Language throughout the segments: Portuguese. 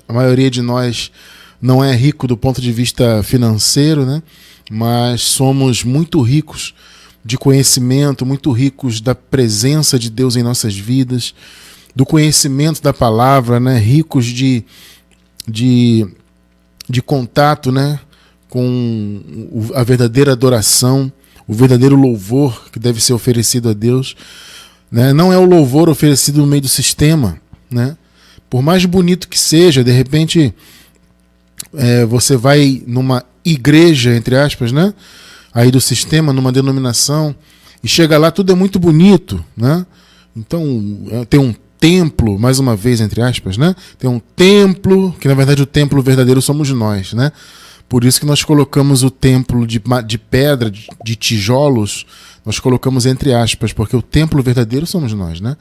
a maioria de nós não é rico do ponto de vista financeiro, né? Mas somos muito ricos de conhecimento, muito ricos da presença de Deus em nossas vidas, do conhecimento da palavra, né? Ricos de contato, né? Com a verdadeira adoração, o verdadeiro louvor que deve ser oferecido a Deus, né? Não é o louvor oferecido no meio do sistema, né? Por mais bonito que seja, de repente você vai numa igreja, entre aspas, né? Aí do sistema, numa denominação, e chega lá, tudo é muito bonito, né? Então tem um templo, mais uma vez, entre aspas, né? Tem um templo, que na verdade o templo verdadeiro somos nós, né? Por isso que nós colocamos o templo de pedra, de tijolos, nós colocamos entre aspas, porque o templo verdadeiro somos nós, né?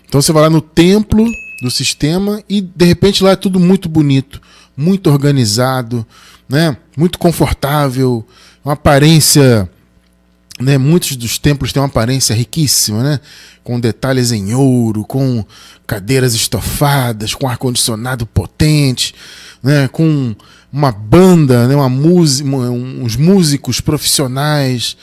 Então você vai lá no templo do sistema e de repente lá é tudo muito bonito, muito organizado, né? Muito confortável, uma aparência, né? Muitos dos templos têm uma aparência riquíssima, né? Com detalhes em ouro, com cadeiras estofadas, com ar-condicionado potente, né? Com uma banda, né? Uns músicos profissionais,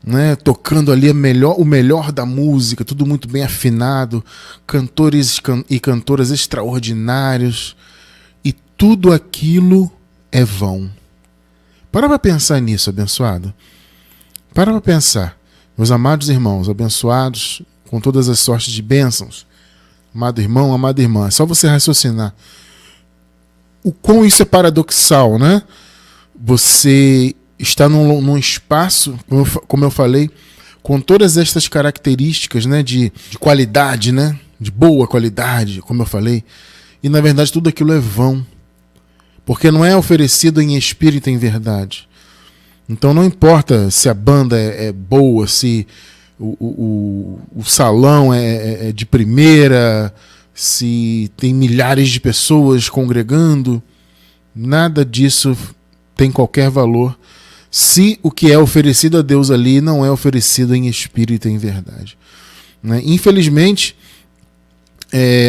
né? Tocando ali o melhor da música, tudo muito bem afinado, cantores e cantoras extraordinários, e tudo aquilo é vão. Para pra pensar nisso, abençoado. Para pra pensar. Meus amados irmãos, abençoados com todas as sortes de bênçãos. Amado irmão, amada irmã, é só você raciocinar. O quão isso é paradoxal, né? Você está num espaço, como eu falei, com todas estas características, né, de qualidade, né, de boa qualidade, como eu falei, e na verdade tudo aquilo é vão, porque não é oferecido em espírito e em verdade. Então não importa se a banda é boa, se o salão é de primeira, se tem milhares de pessoas congregando, nada disso tem qualquer valor se o que é oferecido a Deus ali não é oferecido em espírito e em verdade, né? Infelizmente,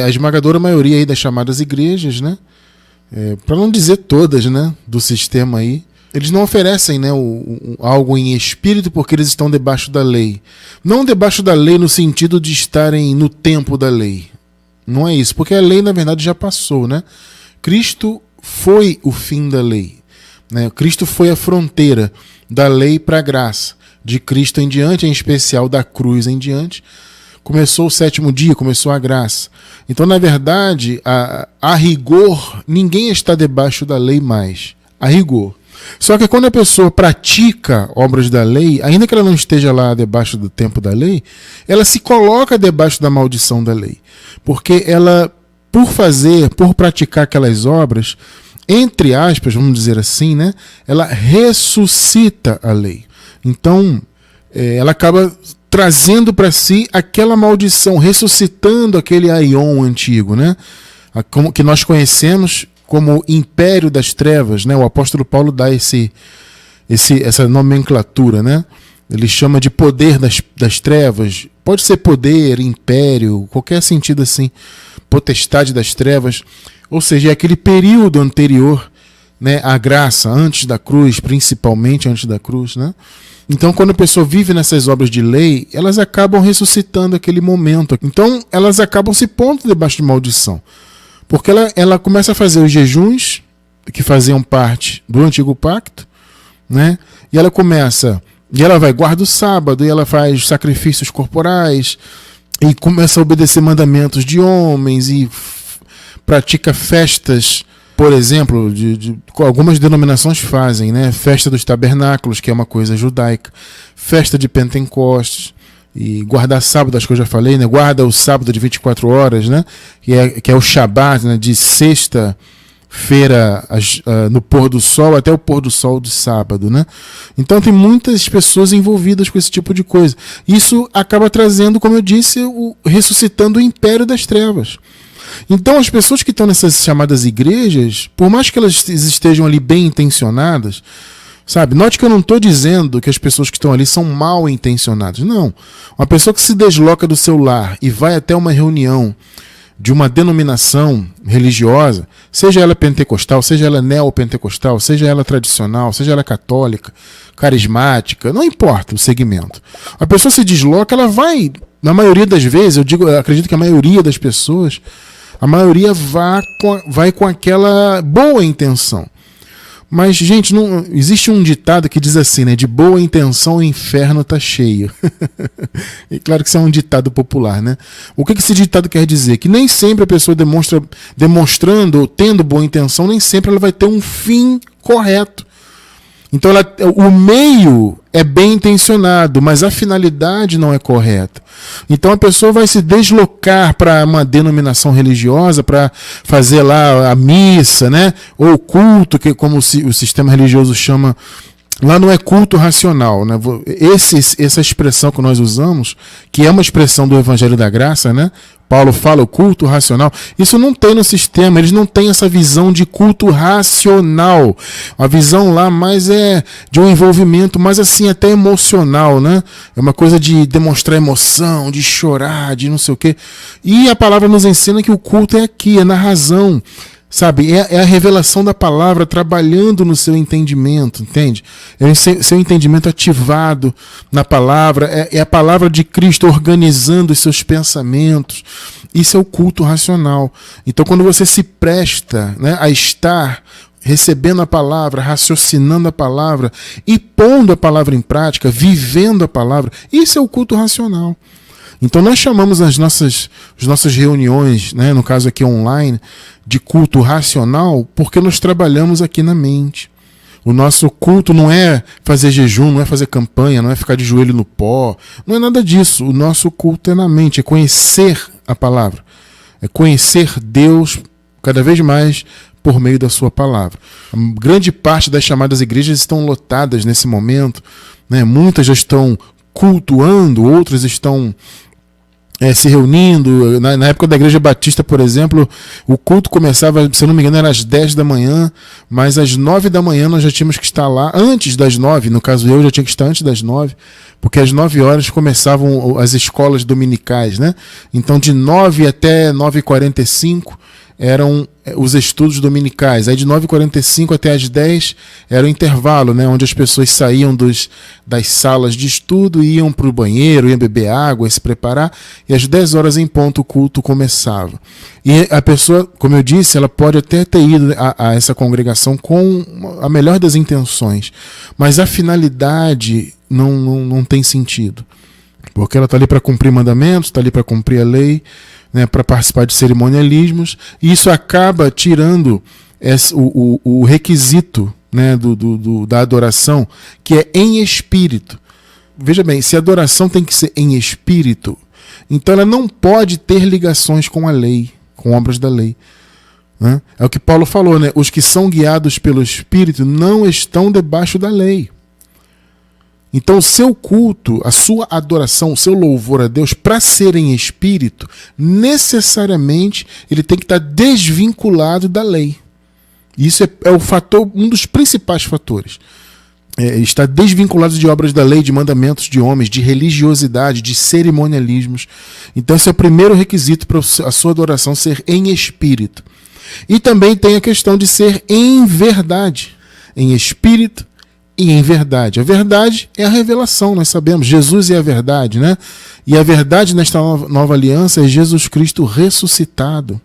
a esmagadora maioria aí das chamadas igrejas, né? Para não dizer todas, né, do sistema aí, eles não oferecem, né, algo em espírito porque eles estão debaixo da lei. Não debaixo da lei no sentido de estarem no tempo da lei. Não é isso, porque a lei, na verdade, já passou, né? Cristo foi o fim da lei, né? Cristo foi a fronteira da lei para a graça. De Cristo em diante, em especial da cruz em diante, começou o sétimo dia, começou a graça. Então, na verdade, a rigor, ninguém está debaixo da lei mais. A rigor. Só que quando a pessoa pratica obras da lei, ainda que ela não esteja lá debaixo do tempo da lei, ela se coloca debaixo da maldição da lei. Porque ela, por praticar aquelas obras, entre aspas, vamos dizer assim, né, ela ressuscita a lei. Então, ela acaba trazendo para si aquela maldição, ressuscitando aquele aion antigo, né, que nós conhecemos como império das trevas, né? O apóstolo Paulo dá essa nomenclatura, né? Ele chama de poder das trevas. Pode ser poder, império, qualquer sentido assim, potestade das trevas. Ou seja, é aquele período anterior, né, à graça, antes da cruz, principalmente antes da cruz, né? Então, quando a pessoa vive nessas obras de lei, elas acabam ressuscitando aquele momento. Então, elas acabam se pondo debaixo de maldição. Porque ela começa a fazer os jejuns que faziam parte do antigo pacto, né? E ela vai guarda o sábado, e ela faz sacrifícios corporais, e começa a obedecer mandamentos de homens, e pratica festas, por exemplo, algumas denominações fazem, né? Festa dos tabernáculos, que é uma coisa judaica, festa de Pentecostes, e guardar sábado, acho que eu já falei, né? Guarda o sábado de 24 horas, né? Que é o Shabat, né? De sexta-feira no pôr do sol até o pôr do sol do sábado, né? Então tem muitas pessoas envolvidas com esse tipo de coisa. Isso acaba trazendo, como eu disse, ressuscitando o império das trevas. Então as pessoas que estão nessas chamadas igrejas, por mais que elas estejam ali bem intencionadas, sabe? Note que eu não estou dizendo que as pessoas que estão ali são mal intencionadas. Não. Uma pessoa que se desloca do seu lar e vai até uma reunião de uma denominação religiosa, seja ela pentecostal, seja ela neopentecostal, seja ela tradicional, seja ela católica, carismática, não importa o segmento. A pessoa se desloca, ela vai, na maioria das vezes, eu acredito que a maioria das pessoas, a maioria vai com aquela boa intenção. Mas, gente, não existe um ditado que diz assim, né? De boa intenção o inferno tá cheio. E claro que isso é um ditado popular, né? O que esse ditado quer dizer? Que nem sempre a pessoa demonstrando ou tendo boa intenção, nem sempre ela vai ter um fim correto. Então o meio é bem intencionado, mas a finalidade não é correta. Então a pessoa vai se deslocar para uma denominação religiosa para fazer lá a missa, né? Ou culto, que como o sistema religioso chama. Lá não é culto racional, né? Essa expressão que nós usamos, que é uma expressão do Evangelho da Graça, né? Paulo fala o culto racional. Isso não tem no sistema, eles não têm essa visão de culto racional. A visão lá mais é de um envolvimento mais assim até emocional, né? É uma coisa de demonstrar emoção, de chorar, de não sei o quê. E a palavra nos ensina que o culto é aqui, é na razão. Sabe, é a revelação da palavra trabalhando no seu entendimento, entende? É o seu entendimento ativado na palavra, é a palavra de Cristo organizando os seus pensamentos. Isso é o culto racional. Então, quando você se presta, né, a estar recebendo a palavra, raciocinando a palavra e pondo a palavra em prática, vivendo a palavra, isso é o culto racional. Então nós chamamos as nossas reuniões, né, no caso aqui online, de culto racional, porque nós trabalhamos aqui na mente. O nosso culto não é fazer jejum, não é fazer campanha, não é ficar de joelho no pó, não é nada disso. O nosso culto é na mente, é conhecer a palavra, é conhecer Deus cada vez mais por meio da sua palavra. A grande parte das chamadas igrejas estão lotadas nesse momento, né? Muitas já estão cultuando, outras estão se reunindo. Na época da Igreja Batista, por exemplo, o culto começava, se eu não me engano, era às 10 da manhã, mas às 9 da manhã nós já tínhamos que estar lá, antes das 9, no caso eu já tinha que estar antes das 9, porque às 9 horas começavam as escolas dominicais, né? Então de 9 até 9h45 eram os estudos dominicais. Aí de 9h45 até as 10 era o intervalo, né, onde as pessoas saíam das salas de estudo, iam para o banheiro, iam beber água, se preparar, e às 10 horas em ponto o culto começava. E a pessoa, como eu disse, ela pode até ter ido a essa congregação com a melhor das intenções, mas a finalidade não tem sentido. Porque ela está ali para cumprir mandamentos, está ali para cumprir a lei, né, para participar de cerimonialismos, e isso acaba tirando o requisito, né, da adoração, que é em espírito. Veja bem, se a adoração tem que ser em espírito, então ela não pode ter ligações com a lei, com obras da lei. Né? É o que Paulo falou, né? Os que são guiados pelo Espírito não estão debaixo da lei. Então o seu culto, a sua adoração, o seu louvor a Deus, para ser em espírito, necessariamente ele tem que estar desvinculado da lei. Isso é o fator, um dos principais fatores. Está desvinculado de obras da lei, de mandamentos de homens, de religiosidade, de cerimonialismos. Então esse é o primeiro requisito para a sua adoração ser em espírito. E também tem a questão de ser em verdade, em espírito e em verdade. A verdade é a revelação, nós sabemos. Jesus é a verdade, né? E a verdade nesta nova aliança é Jesus Cristo ressuscitado.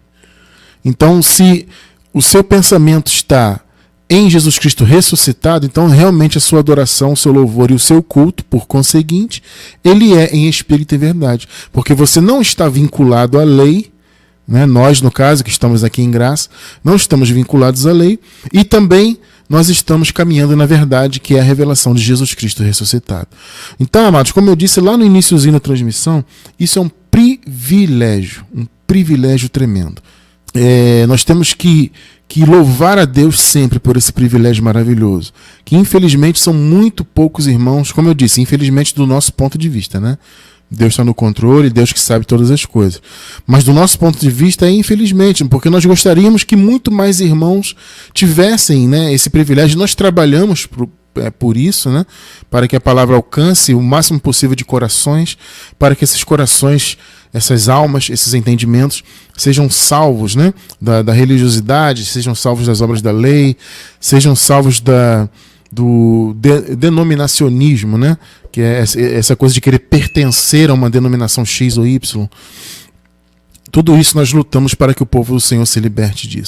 Então, se o seu pensamento está em Jesus Cristo ressuscitado, então realmente a sua adoração, o seu louvor e o seu culto, por conseguinte, ele é em espírito e verdade. Porque você não está vinculado à lei, né? Nós, no caso, que estamos aqui em graça, não estamos vinculados à lei, e também nós estamos caminhando na verdade, que é a revelação de Jesus Cristo ressuscitado. Então, amados, como eu disse lá no iniciozinho da transmissão, isso é um privilégio tremendo. Nós temos que louvar a Deus sempre por esse privilégio maravilhoso, que infelizmente são muito poucos irmãos, como eu disse, infelizmente do nosso ponto de vista, né? Deus está no controle, Deus que sabe todas as coisas. Mas do nosso ponto de vista é infelizmente, porque nós gostaríamos que muito mais irmãos tivessem, né, esse privilégio. Nós trabalhamos por isso, né? Para que a palavra alcance o máximo possível de corações, para que esses corações, essas almas, esses entendimentos sejam salvos, né? Da religiosidade, sejam salvos das obras da lei, sejam salvos do denominacionismo, né? Que é essa coisa de querer pertencer a uma denominação X ou Y. Tudo isso nós lutamos para que o povo do Senhor se liberte disso.